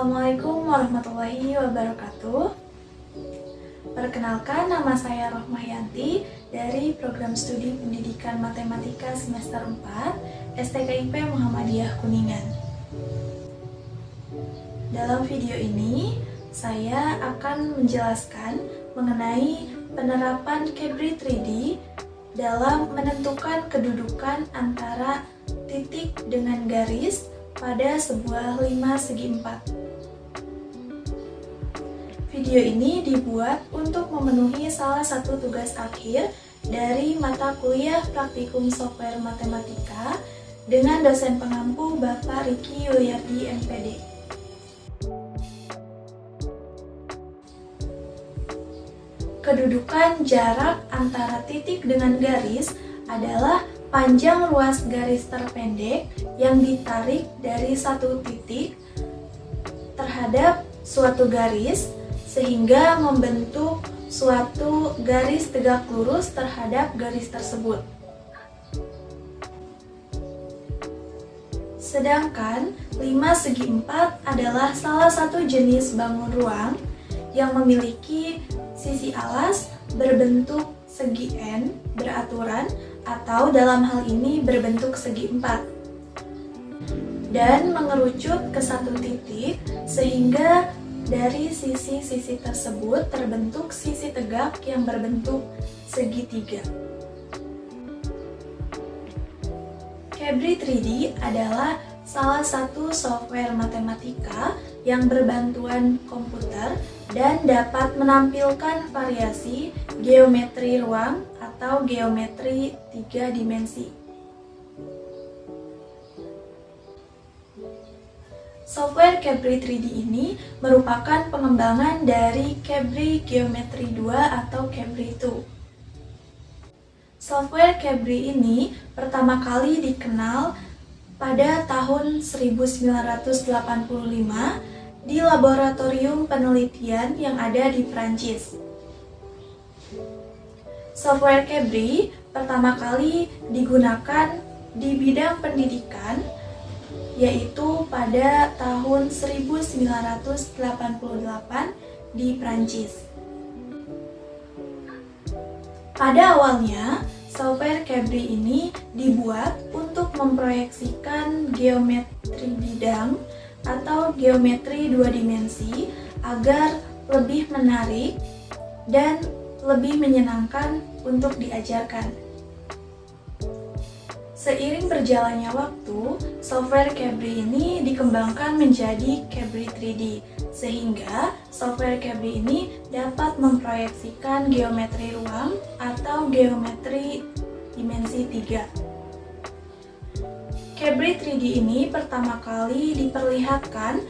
Assalamualaikum warahmatullahi wabarakatuh. Perkenalkan, nama saya Rohmayanti dari Program Studi Pendidikan Matematika Semester 4 STKIP Muhammadiyah Kuningan. Dalam video ini, saya akan menjelaskan mengenai penerapan Cabri 3D dalam menentukan kedudukan antara titik dengan garis pada sebuah 5 segi 4. Video ini dibuat untuk memenuhi salah satu tugas akhir dari mata kuliah Praktikum Software Matematika dengan dosen pengampu Bapak Riki Yuliardi MPD. Kedudukan jarak antara titik dengan garis adalah panjang luas garis terpendek yang ditarik dari satu titik terhadap suatu garis sehingga membentuk suatu garis tegak lurus terhadap garis tersebut. Sedangkan 5 segi 4 adalah salah satu jenis bangun ruang yang memiliki sisi alas berbentuk segi N beraturan atau dalam hal ini berbentuk segi 4 dan mengerucut ke satu titik sehingga dari sisi-sisi tersebut terbentuk sisi tegak yang berbentuk segitiga. Cabri 3D adalah salah satu software matematika yang berbantuan komputer dan dapat menampilkan variasi geometri ruang atau geometri 3 dimensi. Software Cabri 3D ini merupakan pengembangan dari Cabri Geometri 2 atau Cabri 2. Software Cabri ini pertama kali dikenal pada tahun 1985 di laboratorium penelitian yang ada di Prancis. Software Cabri pertama kali digunakan di bidang pendidikan, yaitu pada tahun 1988 di Prancis. Pada awalnya, software Cabri ini dibuat untuk memproyeksikan geometri bidang atau geometri 2 dimensi agar lebih menarik dan lebih menyenangkan untuk diajarkan. Seiring berjalannya waktu, software Cabri ini dikembangkan menjadi Cabri 3D, sehingga software Cabri ini dapat memproyeksikan geometri ruang atau geometri dimensi 3. Cabri 3D ini pertama kali diperlihatkan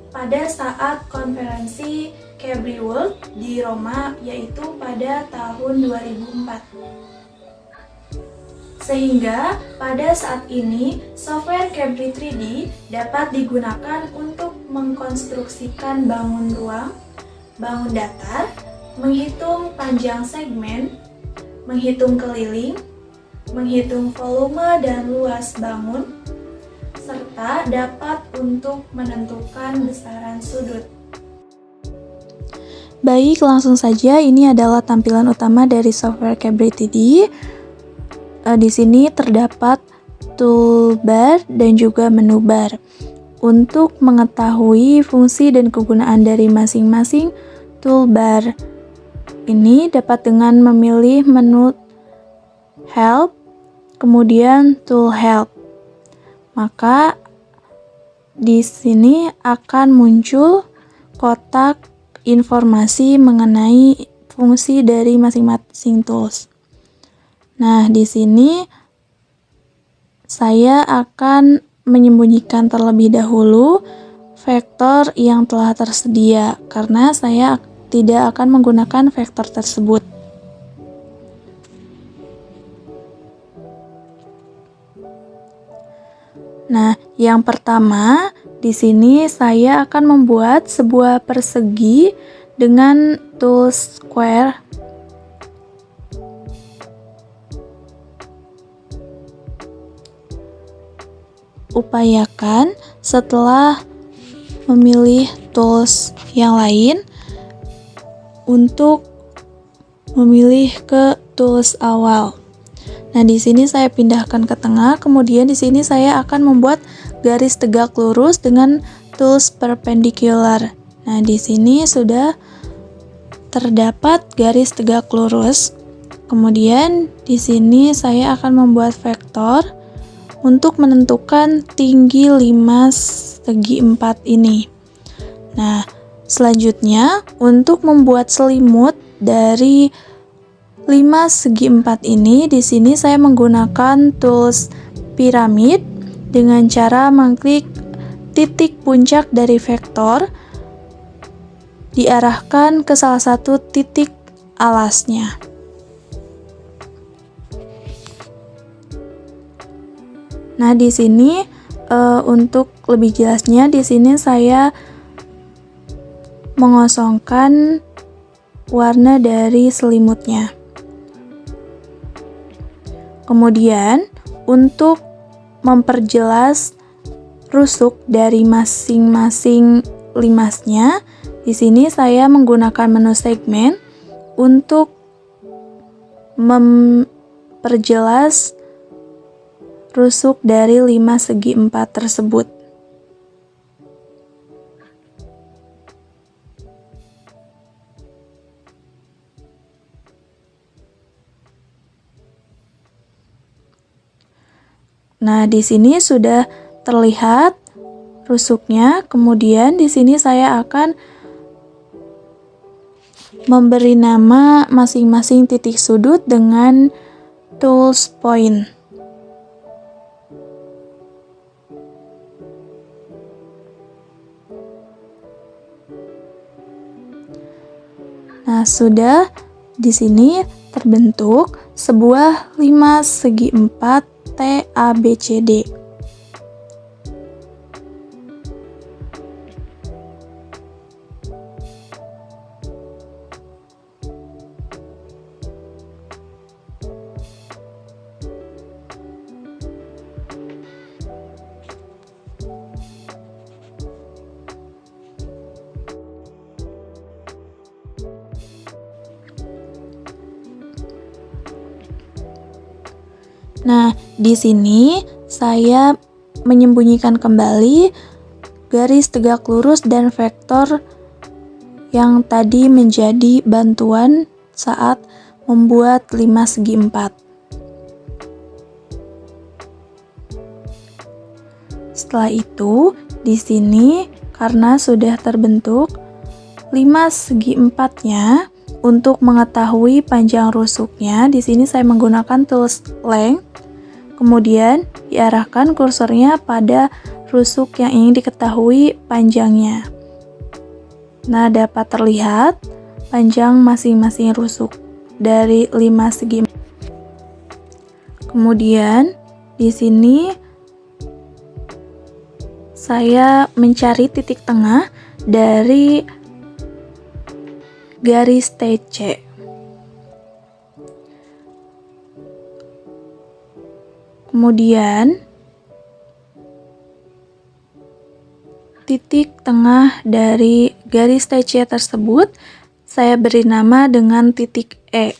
pada saat konferensi Cabri World di Roma, yaitu pada tahun 2004. Sehingga pada saat ini software Cabri 3D dapat digunakan untuk mengkonstruksikan bangun ruang, bangun datar, menghitung panjang segmen, menghitung keliling, menghitung volume dan luas bangun, serta dapat untuk menentukan besaran sudut. Baik, langsung saja ini adalah tampilan utama dari software Cabri 3D. Di sini terdapat toolbar dan juga menu bar. Untuk mengetahui fungsi dan kegunaan dari masing-masing toolbar ini dapat dengan memilih menu help, kemudian tool help. Maka di sini akan muncul kotak informasi mengenai fungsi dari masing-masing tools. Nah, di sini saya akan menyembunyikan terlebih dahulu vektor yang telah tersedia karena saya tidak akan menggunakan vektor tersebut. Nah, yang pertama di sini saya akan membuat sebuah persegi dengan tool square. Upayakan setelah memilih tools yang lain untuk memilih ke tools awal. Nah, di sini saya pindahkan ke tengah, kemudian di sini saya akan membuat garis tegak lurus dengan tools perpendicular. Nah, di sini sudah terdapat garis tegak lurus. Kemudian di sini saya akan membuat vektor untuk menentukan tinggi 5 segi 4 ini. Nah, selanjutnya untuk membuat selimut dari 5 segi 4 ini, di sini saya menggunakan tools piramid dengan cara mengklik titik puncak dari vektor diarahkan ke salah satu titik alasnya. Nah, di sini untuk lebih jelasnya, di sini saya mengosongkan warna dari selimutnya. Kemudian, untuk memperjelas rusuk dari masing-masing limasnya, di sini saya menggunakan menu segmen untuk memperjelas rusuk dari 5 segi 4 tersebut. Nah, di sini sudah terlihat rusuknya. Kemudian di sini saya akan memberi nama masing-masing titik sudut dengan tools point. Nah, sudah di sini terbentuk sebuah 5 segi 4 TABCD. Nah, di sini saya menyembunyikan kembali garis tegak lurus dan vektor yang tadi menjadi bantuan saat membuat 5 segi 4. Setelah itu, di sini karena sudah terbentuk 5 segi 4-nya, untuk mengetahui panjang rusuknya, di sini saya menggunakan tools length. Kemudian diarahkan kursornya pada rusuk yang ingin diketahui panjangnya. Nah, dapat terlihat panjang masing-masing rusuk dari 5 segi. Kemudian di sini saya mencari titik tengah dari garis TC. Kemudian titik tengah dari garis TC tersebut saya beri nama dengan titik E.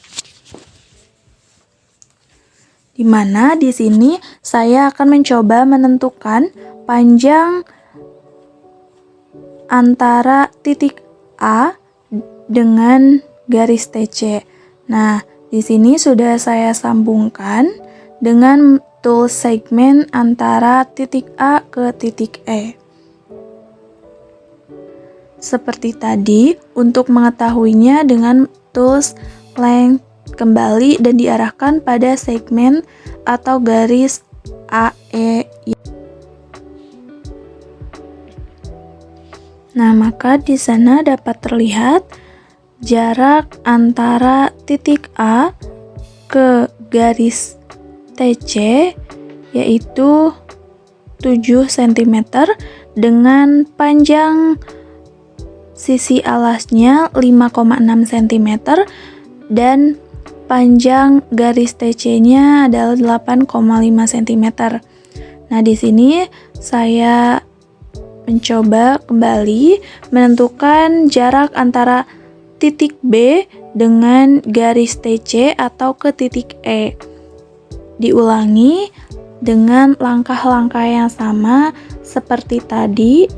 Di mana di sini saya akan mencoba menentukan panjang antara titik A dengan garis TC. Nah, di sini sudah saya sambungkan dengan tool segmen antara titik A ke titik E. Seperti tadi, untuk mengetahuinya dengan tools length kembali dan diarahkan pada segmen atau garis AE. Nah, maka di sana dapat terlihat jarak antara titik A ke garis TC yaitu 7 cm dengan panjang sisi alasnya 5,6 cm dan panjang garis TC-nya adalah 8,5 cm. Nah, di sini saya mencoba kembali menentukan jarak antara titik B dengan garis TC atau ke titik E. Diulangi dengan langkah-langkah yang sama seperti tadi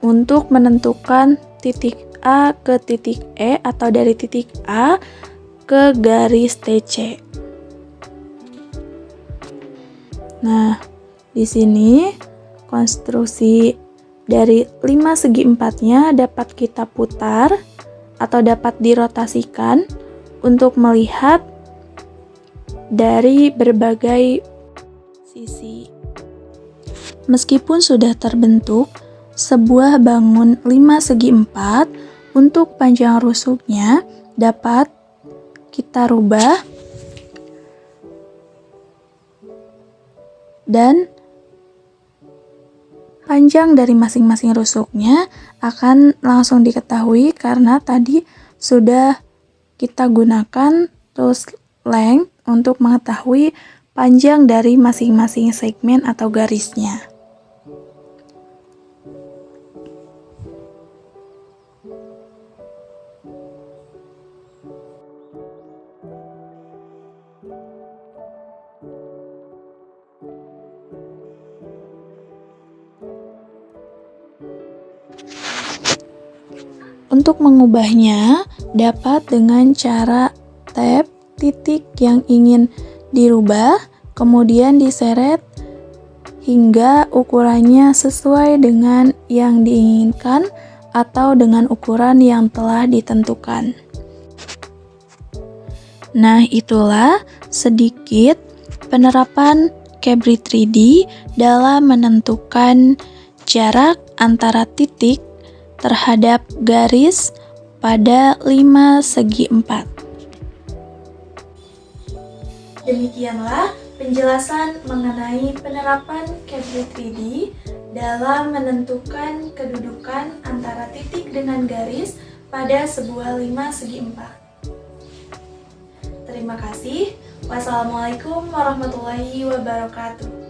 untuk menentukan titik A ke titik E atau dari titik A ke garis TC. Nah, di sini konstruksi dari 5 segi empatnya dapat kita putar atau dapat dirotasikan untuk melihat dari berbagai sisi. Meskipun sudah terbentuk sebuah bangun 5 segi 4, untuk panjang rusuknya dapat kita rubah dan panjang dari masing-masing rusuknya akan langsung diketahui karena tadi sudah kita gunakan tools length untuk mengetahui panjang dari masing-masing segmen atau garisnya. Untuk mengubahnya dapat dengan cara tap titik yang ingin dirubah, kemudian diseret hingga ukurannya sesuai dengan yang diinginkan atau dengan ukuran yang telah ditentukan. Nah, itulah sedikit penerapan Cabri 3D dalam menentukan jarak antara titik terhadap garis pada 5 segi 4. Demikianlah penjelasan mengenai penerapan Cabri 3D dalam menentukan kedudukan antara titik dengan garis pada sebuah 5 segi 4. Terima kasih. Wassalamualaikum warahmatullahi wabarakatuh.